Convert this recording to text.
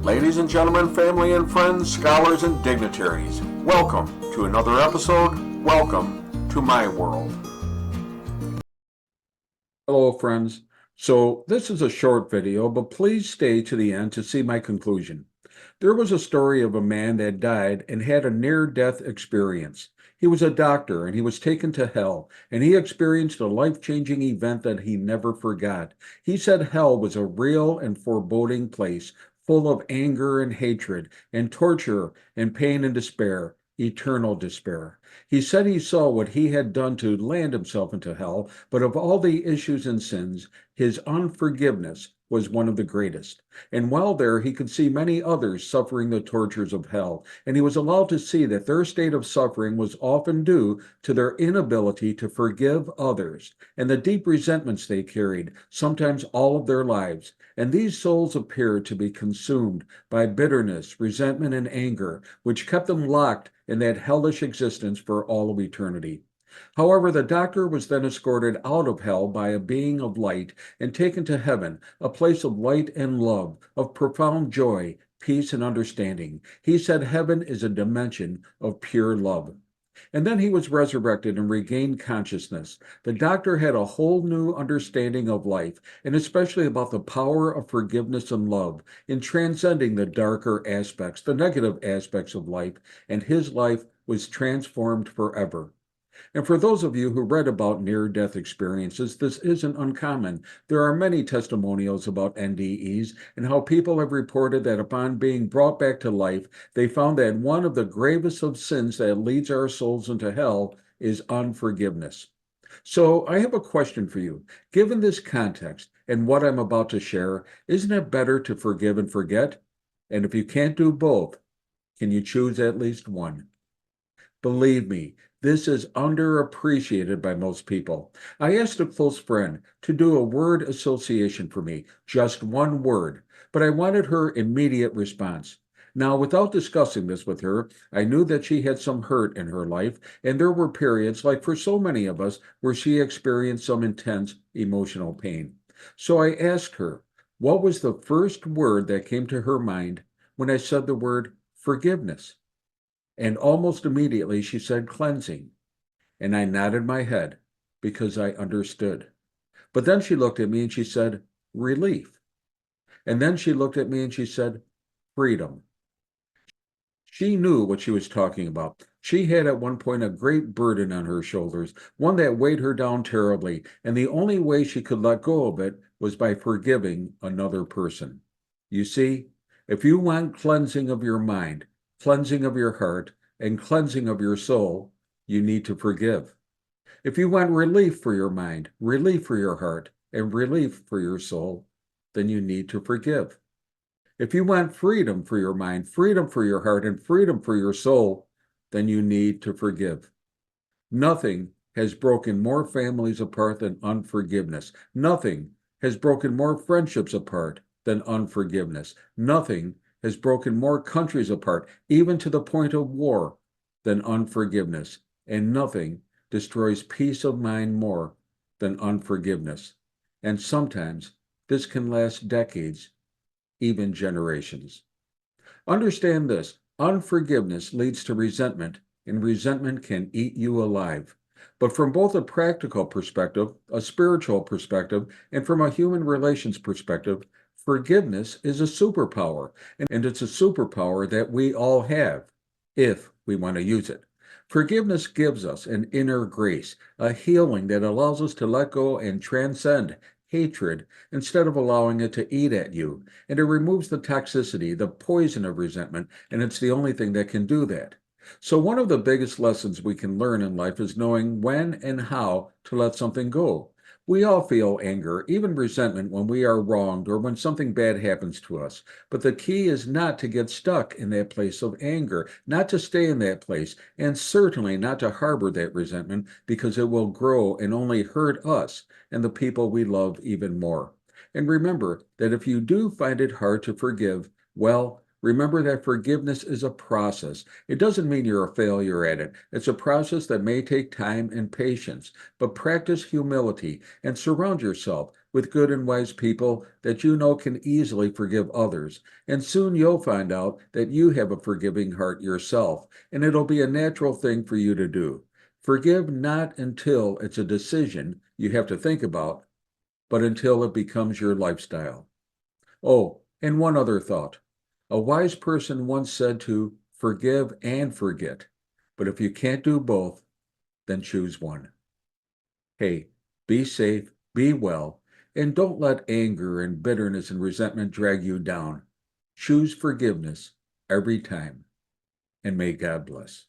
Ladies and gentlemen, family and friends, scholars and dignitaries, welcome to another episode. Welcome to my world. Hello, friends. So this is a short video, but please stay to the end to see my conclusion. There was a story of a man that died and had a near-death experience. He was a doctor and he was taken to hell, and he experienced a life-changing event that he never forgot. He said hell was a real and foreboding place, full of anger and hatred, and torture and pain and despair, eternal despair. He said he saw what he had done to land himself into hell, but of all the issues and sins, his unforgiveness was one of the greatest. And while there, he could see many others suffering the tortures of hell, and he was allowed to see that their state of suffering was often due to their inability to forgive others, and the deep resentments they carried, sometimes all of their lives. And these souls appeared to be consumed by bitterness, resentment, and anger, which kept them locked in that hellish existence for all of eternity. However, the doctor was then escorted out of hell by a being of light and taken to heaven, a place of light and love, of profound joy, peace, and understanding. He said heaven is a dimension of pure love. And then he was resurrected and regained consciousness. The doctor had a whole new understanding of life, and especially about the power of forgiveness and love in transcending the darker aspects, the negative aspects of life, and his life was transformed forever. And for those of you who read about near-death experiences, this isn't uncommon. There are many testimonials about NDEs and how people have reported that upon being brought back to life, they found that one of the gravest of sins that leads our souls into hell is unforgiveness. So I have a question for you. Given this context and what I'm about to share, isn't it better to forgive and forget? And if you can't do both, can you choose at least one? Believe me, this is underappreciated by most people. I asked a close friend to do a word association for me, just one word, but I wanted her immediate response. Now, without discussing this with her, I knew that she had some hurt in her life, and there were periods, like for so many of us, where she experienced some intense emotional pain. So I asked her, what was the first word that came to her mind when I said the word forgiveness? And almost immediately she said cleansing. And I nodded my head because I understood. But then she looked at me and she said relief. And then she looked at me and she said freedom. She knew what she was talking about. She had at one point a great burden on her shoulders, one that weighed her down terribly, and the only way she could let go of it was by forgiving another person. You see, if you want cleansing of your mind, cleansing of your heart, and cleansing of your soul, you need to forgive. If you want relief for your mind, relief for your heart, and relief for your soul, then you need to forgive. If you want freedom for your mind, freedom for your heart, and freedom for your soul, then you need to forgive. Nothing has broken more families apart than unforgiveness. Nothing has broken more friendships apart than unforgiveness. Nothing has broken more countries apart, even to the point of war, than unforgiveness. And nothing destroys peace of mind more than unforgiveness. And sometimes this can last decades, even generations. Understand this, unforgiveness leads to resentment, and resentment can eat you alive. But from both a practical perspective, a spiritual perspective, and from a human relations perspective, forgiveness is a superpower, and it's a superpower that we all have, if we want to use it. Forgiveness gives us an inner grace, a healing that allows us to let go and transcend hatred instead of allowing it to eat at you. And it removes the toxicity, the poison of resentment, and it's the only thing that can do that. So one of the biggest lessons we can learn in life is knowing when and how to let something go. We all feel anger, even resentment when we are wronged or when something bad happens to us. But the key is not to get stuck in that place of anger, not to stay in that place, and certainly not to harbor that resentment because it will grow and only hurt us and the people we love even more. And remember that if you do find it hard to forgive, well, remember that forgiveness is a process. It doesn't mean you're a failure at it. It's a process that may take time and patience, but practice humility and surround yourself with good and wise people that you know can easily forgive others. And soon you'll find out that you have a forgiving heart yourself, and it'll be a natural thing for you to do. Forgive not until it's a decision you have to think about, but until it becomes your lifestyle. Oh, and one other thought. A wise person once said to forgive and forget, but if you can't do both, then choose one. Hey, be safe, be well, and don't let anger and bitterness and resentment drag you down. Choose forgiveness every time, and may God bless.